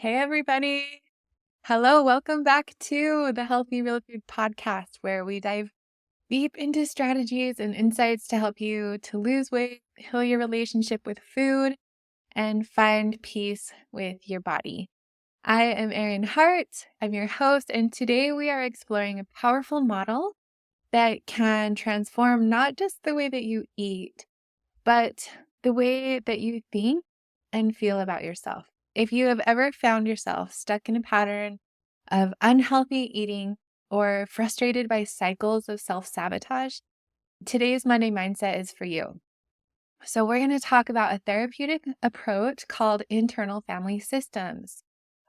Hey, everybody. Hello, welcome back to the Healthy Real Food podcast, where we dive deep into strategies and insights to help you to lose weight, heal your relationship with food, and find peace with your body. I am Erin Hart. I'm your host, and today we are exploring a powerful model that can transform not just the way that you eat, but the way that you think and feel about yourself. If you have ever found yourself stuck in a pattern of unhealthy eating or frustrated by cycles of self-sabotage, today's Monday Mindset is for you. So we're going to talk about a therapeutic approach called internal family systems,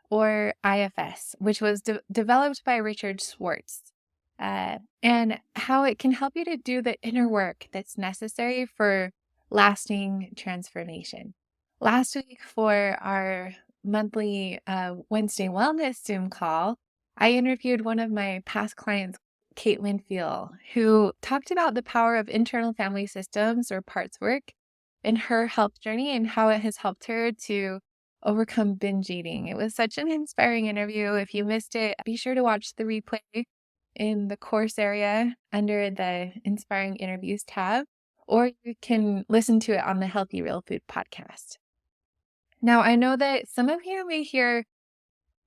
or IFS, which was developed by Richard Schwartz, and how it can help you to do the inner work that's necessary for lasting transformation. Last week, for our monthly Wednesday Wellness Zoom call, I interviewed one of my past clients, Caitlin Feel, who talked about the power of internal family systems or parts work in her health journey and how it has helped her to overcome binge eating. It was such an inspiring interview. If you missed it, be sure to watch the replay in the course area under the Inspiring Interviews tab, or you can listen to it on the Healthy Real Food podcast. Now, I know that some of you may hear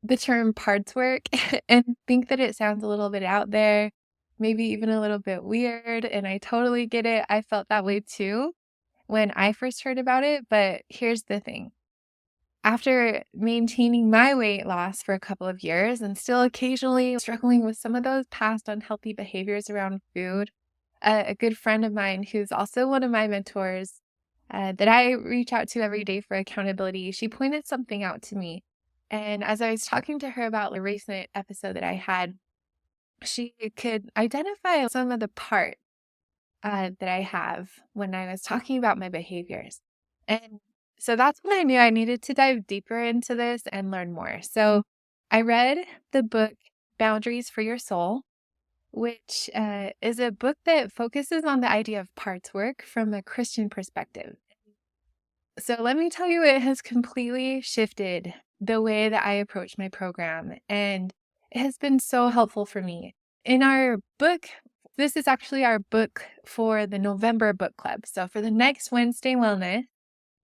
the term parts work and think that it sounds a little bit out there, maybe even a little bit weird, and I totally get it. I felt that way too when I first heard about it, but here's the thing. After maintaining my weight loss for a couple of years and still occasionally struggling with some of those past unhealthy behaviors around food, a good friend of mine who's also one of my mentors that I reach out to every day for accountability, she pointed something out to me. And as I was talking to her about a recent episode that I had, she could identify some of the parts that I have when I was talking about my behaviors. And so that's when I knew I needed to dive deeper into this and learn more. So I read the book Boundaries for Your Soul, which is a book that focuses on the idea of parts work from a Christian perspective. So let me tell you, it has completely shifted the way that I approach my program, and it has been so helpful for me. In our book, this is actually our book for the November book club. So for the next Wednesday Wellness,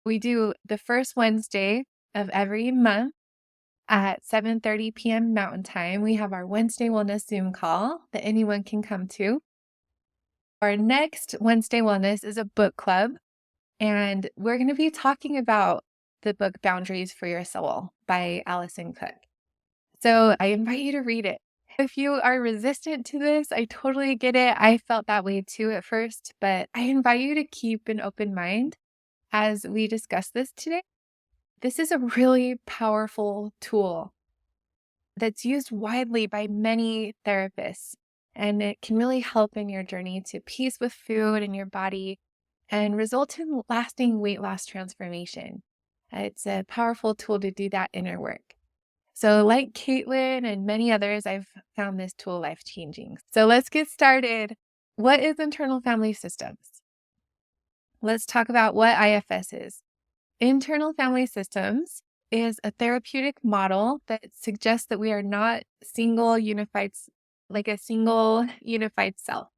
we do the first Wednesday of every month at 7:30 p.m. Mountain Time. We have our Wednesday Wellness Zoom call that anyone can come to. Our next Wednesday Wellness is a book club, and we're going to be talking about the book Boundaries for Your Soul by Alison. So I invite you to read it. If you are resistant to this, I totally get it. I felt that way too at first, but I invite you to keep an open mind as we discuss this today. This is a really powerful tool that's used widely by many therapists, and it can really help in your journey to peace with food and your body and result in lasting weight loss transformation. It's a powerful tool to do that inner work. So like Caitlin and many others, I've found this tool life-changing. So let's get started. What is internal family systems? Let's talk about what IFS is. Internal family systems is a therapeutic model that suggests that we are not like a single unified self,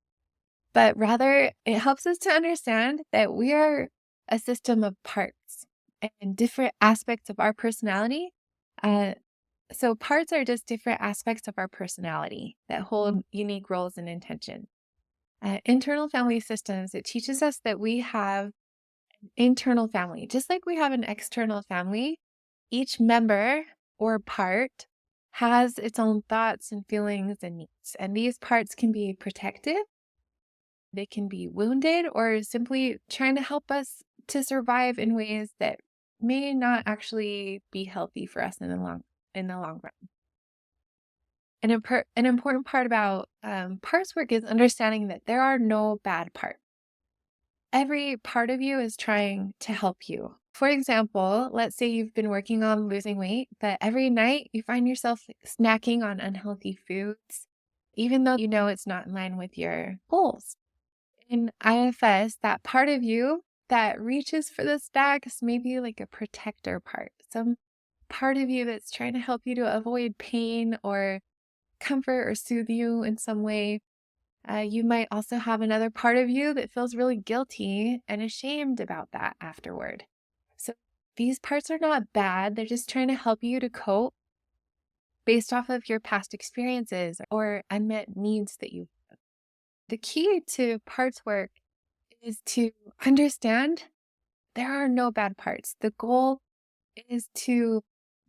but rather it helps us to understand that we are a system of parts and different aspects of our personality. So parts are just different aspects of our personality that hold unique roles and intention. Internal family systems, it teaches us that we have an internal family. Just like we have an external family, each member or part has its own thoughts and feelings and needs. And these parts can be protective, they can be wounded, or simply trying to help us to survive in ways that may not actually be healthy for us in the long run. An important part about parts work is understanding that there are no bad parts. Every part of you is trying to help you. For example, let's say you've been working on losing weight, but every night you find yourself snacking on unhealthy foods, even though you know it's not in line with your goals. In IFS, that part of you that reaches for the snacks may be like a protector part, part of you that's trying to help you to avoid pain or comfort or soothe you in some way. You might also have another part of you that feels really guilty and ashamed about that afterward. So these parts are not bad. They're just trying to help you to cope based off of your past experiences or unmet needs that you have. The key to parts work is to understand there are no bad parts. The goal is to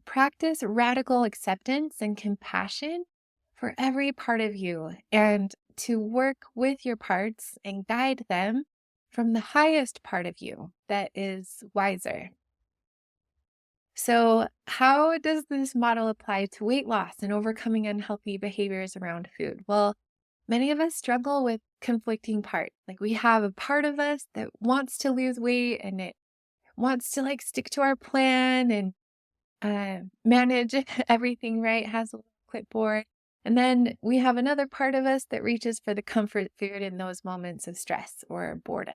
practice radical acceptance and compassion for every part of you and to work with your parts and guide them from the highest part of you that is wiser. So, how does this model apply to weight loss and overcoming unhealthy behaviors around food? Well, many of us struggle with conflicting parts. Like we have a part of us that wants to lose weight and it wants to stick to our plan and manage everything right, has a little clipboard. And then we have another part of us that reaches for the comfort food in those moments of stress or boredom.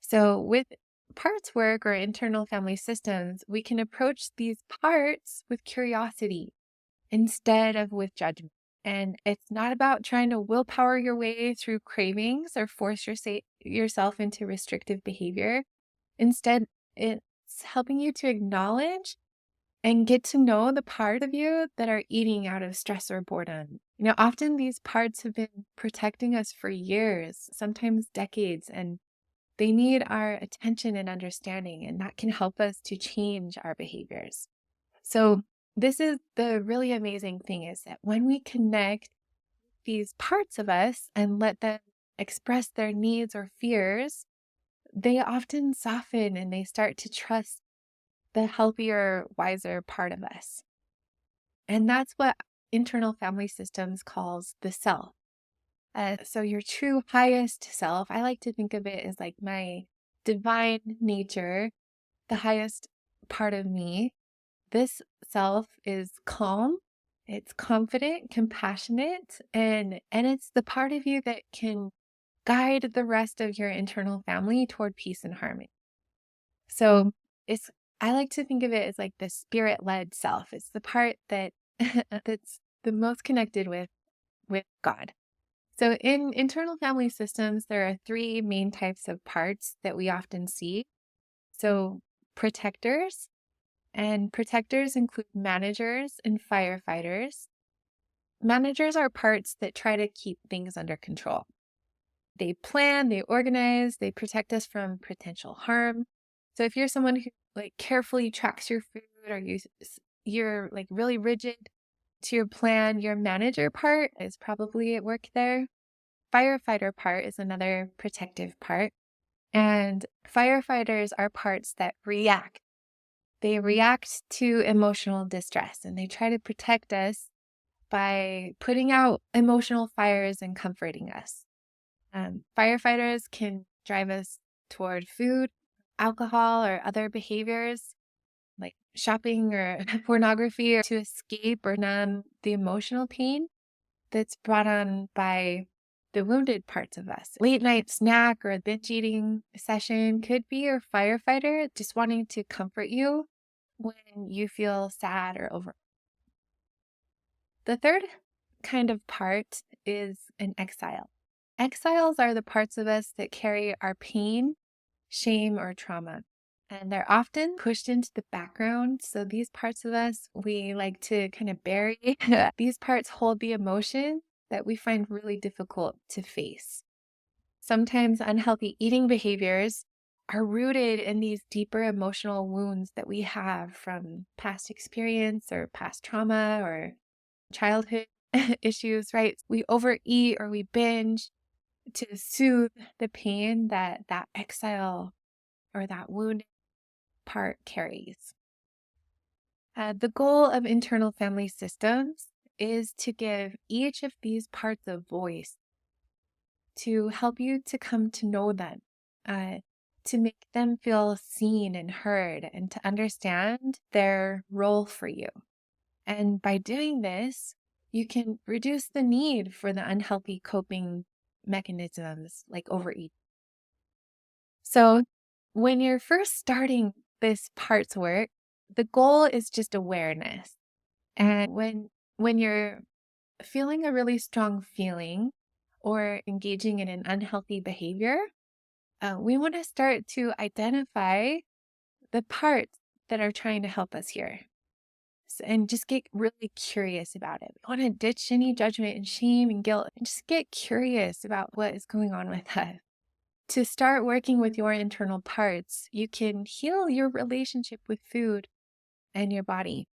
So with parts work or internal family systems, we can approach these parts with curiosity instead of with judgment. And it's not about trying to willpower your way through cravings or force yourself into restrictive behavior. Instead, it's helping you to acknowledge and get to know the part of you that are eating out of stress or boredom. Often these parts have been protecting us for years, sometimes decades, and they need our attention and understanding, and that can help us to change our behaviors. So this is the really amazing thing is that when we connect these parts of us and let them express their needs or fears, they often soften and they start to trust the healthier, wiser part of us. And that's what internal family systems calls the self. So your true highest self, I like to think of it as like my divine nature, the highest part of me. This self is calm, it's confident, compassionate, and it's the part of you that can guide the rest of your internal family toward peace and harmony. So it's I like to think of it as like the spirit-led self. It's the part that that's the most connected with God. So in internal family systems, there are three main types of parts that we often see. So protectors, and protectors include managers and firefighters. Managers are parts that try to keep things under control. They plan, they organize, they protect us from potential harm. So if you're someone who carefully tracks your food or you're really rigid to your plan, your manager part is probably at work there. Firefighter part is another protective part. And firefighters are parts that react. They react to emotional distress and they try to protect us by putting out emotional fires and comforting us. Firefighters can drive us toward food, alcohol, or other behaviors like shopping or pornography or to escape or numb the emotional pain that's brought on by the wounded parts of us. Late night snack or a binge eating session could be your firefighter just wanting to comfort you when you feel sad or over. The third kind of part is an exile. Exiles are the parts of us that carry our pain, shame, or trauma. And they're often pushed into the background. So these parts of us, we like to kind of bury. These parts hold the emotion that we find really difficult to face. Sometimes unhealthy eating behaviors are rooted in these deeper emotional wounds that we have from past experience or past trauma or childhood issues, right? We overeat or we binge to soothe the pain that exile or that wounded part carries. The goal of internal family systems is to give each of these parts a voice, to help you to come to know them, to make them feel seen and heard, and to understand their role for you. And by doing this, you can reduce the need for the unhealthy coping mechanisms like overeating. So when you're first starting this parts work, The goal is just awareness. And when you're feeling a really strong feeling or engaging in an unhealthy behavior, we want to start to identify the parts that are trying to help us here. And just get really curious about it. We want to ditch any judgment and shame and guilt and just get curious about what is going on with us. To start working with your internal parts, you can heal your relationship with food and your body.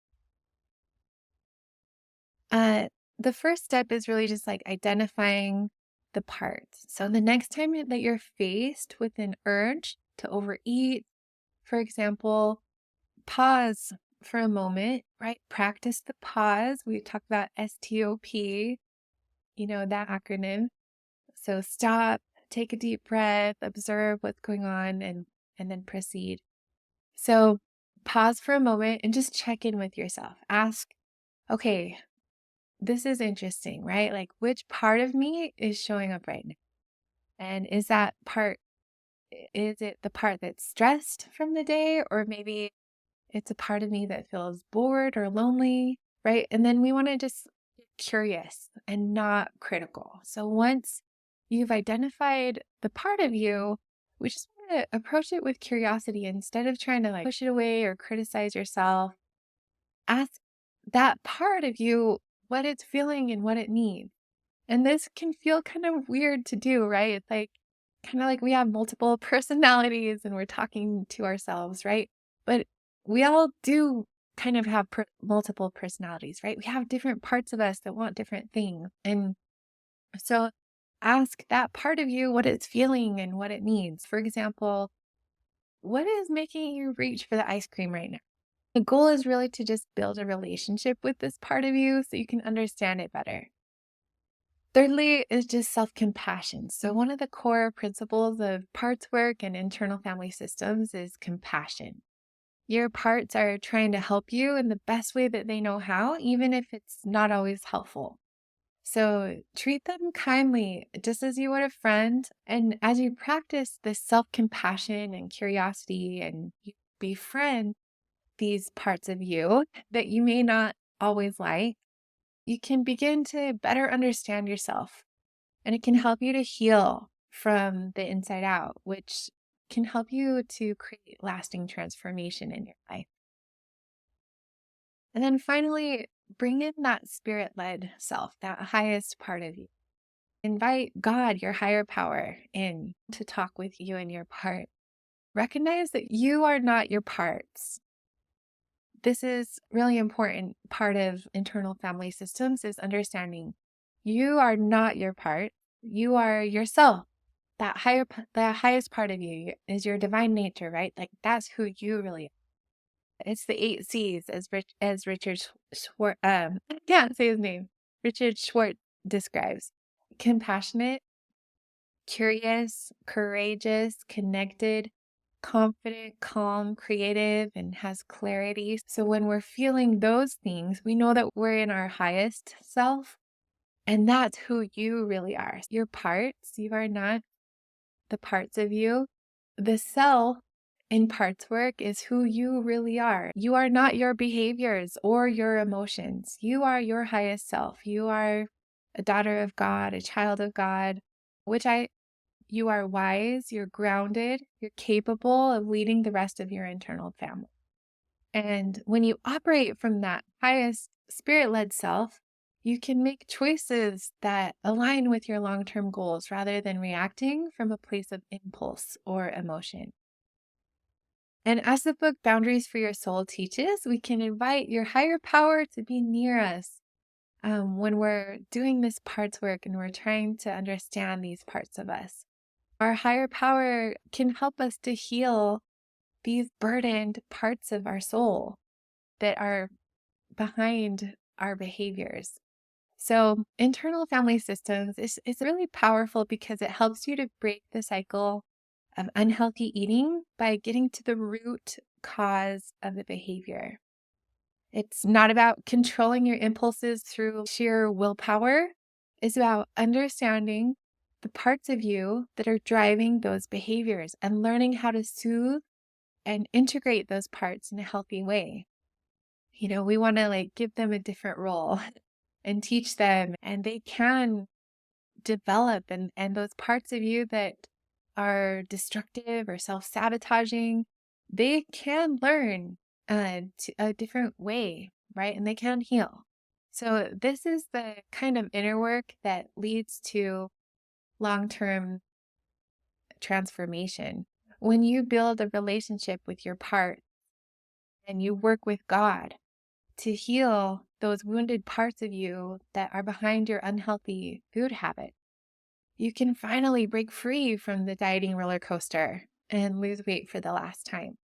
The first step is really just like identifying the parts. So the next time that you're faced with an urge to overeat, for example, pause for a moment, right? Practice the pause. We talked about STOP, that acronym. So stop, take a deep breath, observe what's going on, and then proceed. So pause for a moment and just check in with yourself. Ask, okay, this is interesting, right? Like, which part of me is showing up right now? And is it the part that's stressed from the day, or maybe it's a part of me that feels bored or lonely, right? And then we want to just get curious and not critical. So once you've identified the part of you, we just want to approach it with curiosity instead of trying to like push it away or criticize yourself. Ask that part of you what it's feeling and what it needs. And this can feel kind of weird to do, right? It's like kind of like we have multiple personalities and we're talking to ourselves, right? But we all do kind of have multiple personalities, right? We have different parts of us that want different things. And so ask that part of you what it's feeling and what it needs. For example, what is making you reach for the ice cream right now? The goal is really to just build a relationship with this part of you so you can understand it better. Thirdly is just self-compassion. So one of the core principles of parts work and internal family systems is compassion. Your parts are trying to help you in the best way that they know how, even if it's not always helpful. So treat them kindly, just as you would a friend. And as you practice this self-compassion and curiosity and you befriend these parts of you that you may not always like, you can begin to better understand yourself. And it can help you to heal from the inside out, which can help you to create lasting transformation in your life. And then finally, bring in that spirit-led self, that highest part of you. Invite God, your higher power, in to talk with you and your part. Recognize that you are not your parts. This is really important part of internal family systems is understanding you are not your part. You are yourself. The highest part of you is your divine nature, right? Like that's who you really are. It's the 8 C's as Richard Schwartz, I can't say his name. Richard Schwartz describes compassionate, curious, courageous, connected, confident, calm, creative, and has clarity. So when we're feeling those things, we know that we're in our highest self, and that's who you really are. Your parts, you are not the parts of you. The self in parts work is who you really are. You are not your behaviors or your emotions. You are your highest self. You are a daughter of God, a child of God, you are wise, you're grounded, you're capable of leading the rest of your internal family. And when you operate from that highest spirit-led self, you can make choices that align with your long-term goals rather than reacting from a place of impulse or emotion. And as the book Boundaries for Your Soul teaches, we can invite your higher power to be near us when we're doing this parts work and we're trying to understand these parts of us. Our higher power can help us to heal these burdened parts of our soul that are behind our behaviors. So internal family systems is really powerful because it helps you to break the cycle of unhealthy eating by getting to the root cause of the behavior. It's not about controlling your impulses through sheer willpower. It's about understanding the parts of you that are driving those behaviors and learning how to soothe and integrate those parts in a healthy way. We want to give them a different role and teach them, and they can develop, and those parts of you that are destructive or self-sabotaging, they can learn a different way, right? And they can heal. So this is the kind of inner work that leads to long-term transformation. When you build a relationship with your part and you work with God to heal those wounded parts of you that are behind your unhealthy food habit, you can finally break free from the dieting roller coaster and lose weight for the last time.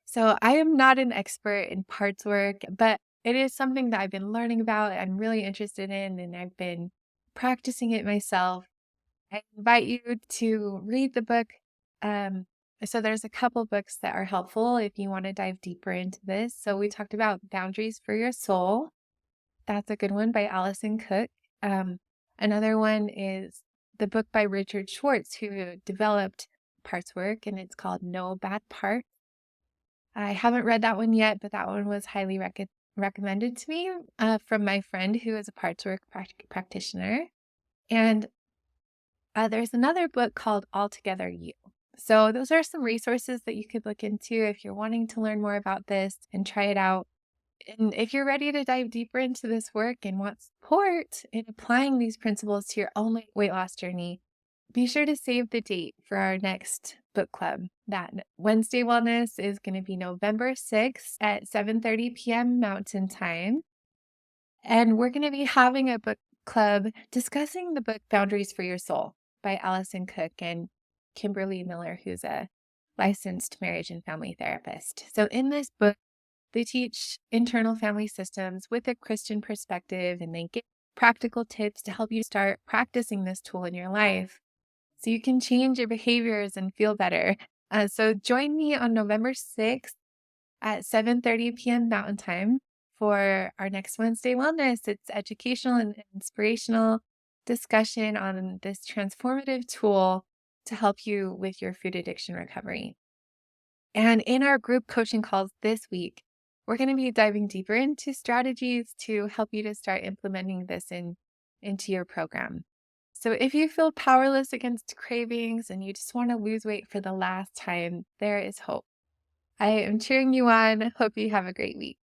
So I am not an expert in parts work, but it is something that I've been learning about, I'm really interested in, and I've been practicing it myself. I invite you to read the book. Um, so there's a couple books that are helpful if you want to dive deeper into this. So we talked about Boundaries for Your Soul. That's a good one by Alison Cook. Another one is the book by Richard Schwartz, who developed parts work, and it's called No Bad Part. I haven't read that one yet, but that one was highly recommended to me from my friend who is a parts work practitioner. And there's another book called Altogether You. So those are some resources that you could look into if you're wanting to learn more about this and try it out. And if you're ready to dive deeper into this work and want support in applying these principles to your own weight loss journey, be sure to save the date for our next book club. That Wednesday Wellness is going to be November 6th at 7:30 p.m. Mountain Time. And we're going to be having a book club discussing the book Boundaries for Your Soul by Alison Cook and Kimberly Miller, who's a licensed marriage and family therapist. So in this book, they teach internal family systems with a Christian perspective, and they give practical tips to help you start practicing this tool in your life so you can change your behaviors and feel better. So join me on November 6th at 7:30 p.m. Mountain Time for our next Wednesday Wellness. It's educational and inspirational discussion on this transformative tool to help you with your food addiction recovery. And in our group coaching calls this week, we're going to be diving deeper into strategies to help you to start implementing this into your program. So if you feel powerless against cravings and you just want to lose weight for the last time, there is hope. I am cheering you on. Hope you have a great week.